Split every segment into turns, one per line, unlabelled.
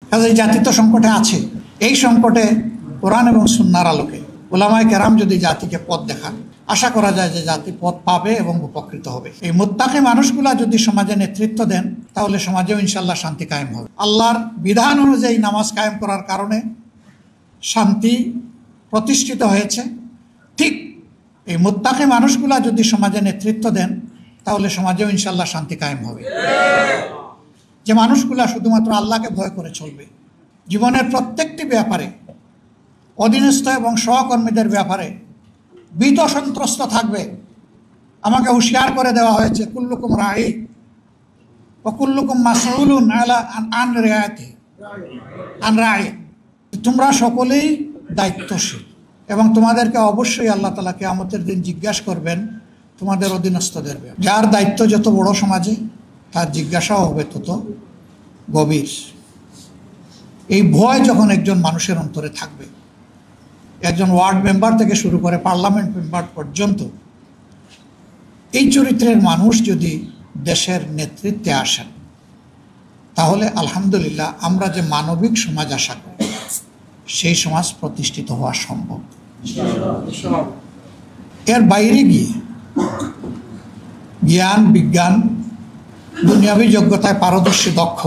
কাজে জাতি তো সংকটে আছে। এই সংকটে কোরআন এবং সুন্নাহর আলোকে উলামায়ে কেরাম যদি জাতিকে পথ দেখান, আশা করা যায় যে জাতি পথ পাবে এবং উপকৃত হবে। এই মুত্তাকি মানুষগুলা যদি সমাজে নেতৃত্ব দেন, তাহলে সমাজেও ইনশাল্লাহ শান্তি কায়েম হবে। আল্লাহর বিধান অনুযায়ী নামাজ কায়েম করার কারণে শান্তি প্রতিষ্ঠিত হয়েছে। ঠিক এই মুত্তাকি মানুষগুলা যদি সমাজে নেতৃত্ব দেন, তাহলে সমাজেও ইনশাল্লাহ শান্তি কায়েম হবে। যে মানুষগুলা শুধুমাত্র আল্লাহকে ভয় করে চলবে, জীবনের প্রত্যেকটি ব্যাপারে অধীনস্থ এবং সহকর্মীদের ব্যাপারে ভীত সন্ত্রস্ত থাকবে। আমাকে হুঁশিয়ার করে দেওয়া হয়েছে, কুল্লুকুম রাঈ ওয়া কুল্লুকুম মাসউলুন আন রাঈ, তোমরা সকলেই দায়িত্বশীল এবং তোমাদেরকে অবশ্যই আল্লাহ তাআলা কিয়ামতের দিন জিজ্ঞাসা করবেন তোমাদের অধীনস্থদের ব্যাপারে। যার দায়িত্ব যত বড় সমাজে, তার জিজ্ঞাসাও হবে তত গভীর। এই ভয় যখন একজন মানুষের অন্তরে থাকবে, একজন ওয়ার্ড মেম্বার থেকে শুরু করে পার্লামেন্ট মেম্বার পর্যন্ত এই চরিত্রের মানুষ যদি দেশের নেতৃত্বে আসেন, তাহলে আলহামদুলিল্লাহ আমরা যে মানবিক সমাজ আশা করি, সেই সমাজ প্রতিষ্ঠিত হওয়া সম্ভব। এর বাইরে গিয়ে জ্ঞান, বিজ্ঞান, দুনিয়াবী যোগ্যতায় পারদর্শী দক্ষ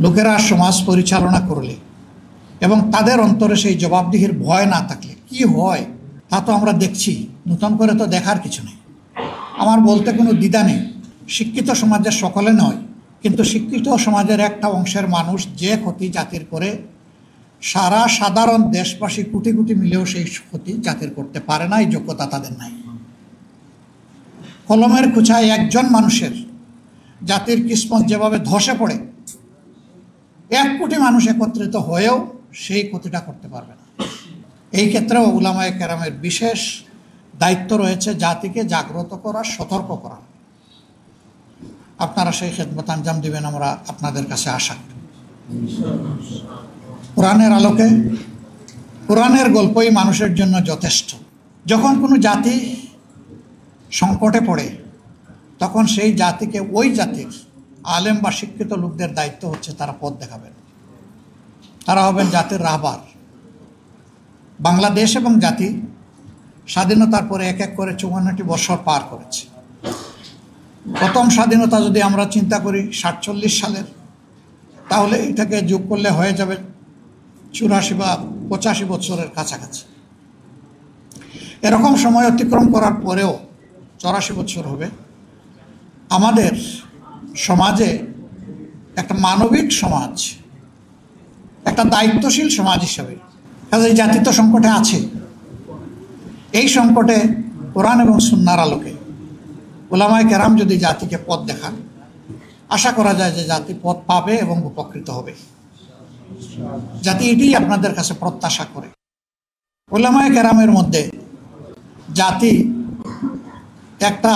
লোকেরা সমাজ পরিচালনা করলে এবং তাদের অন্তরে সেই জবাবদিহির ভয় না থাকলে কি হয় তা তো আমরা দেখছি, নতুন করে তো দেখার কিছু নেই। আমার বলতে কোনো দ্বিধা নেই, শিক্ষিত সমাজের সকলে নয়, কিন্তু শিক্ষিত সমাজের একটা অংশের মানুষ যে ক্ষতি জাতির করে, সারা সাধারণ দেশবাসী কোটি কোটি মিলেও সেই ক্ষতি জাতির করতে পারে না, এই যোগ্যতা তাদের নাই। কলমের কুচায় একজন মানুষের জাতির কিসমত যেভাবে ধসে পড়ে, 1 কোটি মানুষ একত্রিত হয়েও সেই ক্ষতিটা করতে পারবে না। এই ক্ষেত্রেও উলামায়ে কেরামের বিশেষ দায়িত্ব রয়েছে জাতিকে জাগ্রত করা, সতর্ক করা। আপনারা সেই খেদমত আঞ্জাম দিবেন, আমরা আপনাদের কাছে আশা করি। কোরআনের আলোকে কোরআনের গল্পই মানুষের জন্য যথেষ্ট। যখন কোনো জাতি সংকটে পড়ে, তখন সেই জাতিকে, ওই জাতির আলেম বা শিক্ষিত লোকদের দায়িত্ব হচ্ছে তারা পথ দেখাবেন। তারা হবেন জাতির রাহবার। বাংলাদেশ এবং জাতি স্বাধীনতার পরে এক এক করে 54টি বছর পার করেছে। প্রথম স্বাধীনতা যদি আমরা চিন্তা করি 47 সালের, তাহলে এটাকে যোগ করলে হয়ে যাবে 84 বা 85 বছরের কাছাকাছি। এরকম সময় অতিক্রম করার পরেও 84 বছর হবে। আমাদের সমাজে একটা মানবিক সমাজ, একটা দায়িত্বশীল সমাজ হিসাবে, কাজে এই জাতি তো সংকটে আছে। এই সংকটে কোরআন এবং সুন্নাহর আলোকে উলামায়ে কেরাম যদি জাতিকে পথ দেখান, আশা করা যায় যে জাতি পথ পাবে এবং উপকৃত হবে। জাতি এটাই আপনাদের কাছে প্রত্যাশা করে। উলামায়ে কেরামের মধ্যে জাতি একটা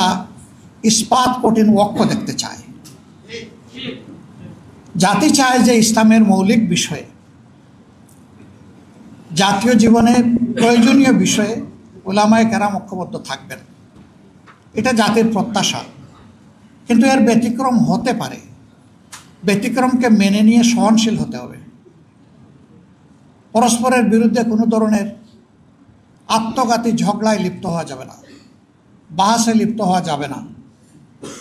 ইস্পাত কঠিন ওয়াক্য দেখতে চায়। জাতি চায় যে ইসলামের মৌলিক বিষয়ে, জাতীয় জীবনের প্রয়োজনীয় বিষয়ে উলামায়ে কেরাম ঐক্যবদ্ধ থাকবেন। এটা জাতির প্রত্যাশা। কিন্তু এর ব্যতিক্রম হতে পারে। ব্যতিক্রমকে মেনে নিয়ে সহনশীল হতে হবে। পরস্পরের বিরুদ্ধে কোনো ধরনের আত্মঘাতী ঝগড়ায় লিপ্ত হওয়া যাবে না, বাহাসে লিপ্ত হওয়া যাবে না।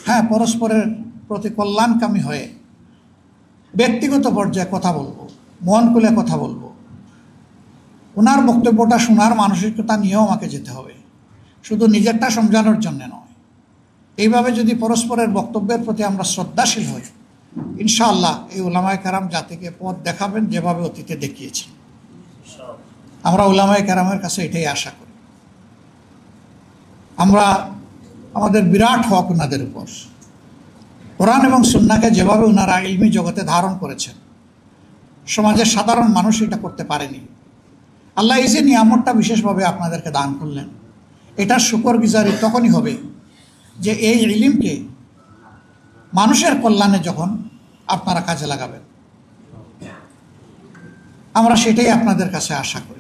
হ্যাঁ, পরস্পরের প্রতি কল্যাণকামী হয়ে ব্যক্তিগত পর্যায়ে কথা বলবো, মন খুলে কথা বলবো। ওনার বক্তব্যটা শোনার মানসিকতা নিয়েও আমাকে যেতে হবে, শুধু নিজেরটা সমঝানোর জন্য নয়। এইভাবে যদি পরস্পরের বক্তব্যের প্রতি আমরা শ্রদ্ধাশীল হই, ইনশাআল্লাহ এই উলামায়ে কেরাম জাতিকে পথ দেখাবেন যেভাবে অতীতে দেখিয়েছেন। আমরা উলামায়ে কেরামের কাছে এটাই আশা করি। আমরা আমাদের বিরাট হক ওনাদের উপর। কোরআন এবং সুন্নাহকে যেভাবে ওনারা ইলমি জগতে ধারণ করেছেন, সমাজের সাধারণ মানুষ এটা করতে পারেনি। আল্লাহ এই যে নিয়ামতটা বিশেষভাবে আপনাদেরকে দান করলেন, এটার শুকরগুজারি তখনই হবে যে এই ইলমকে মানুষের কল্যাণে যখন আপনারা কাজে লাগাবেন। আমরা সেটাই আপনাদের কাছে আশা করি।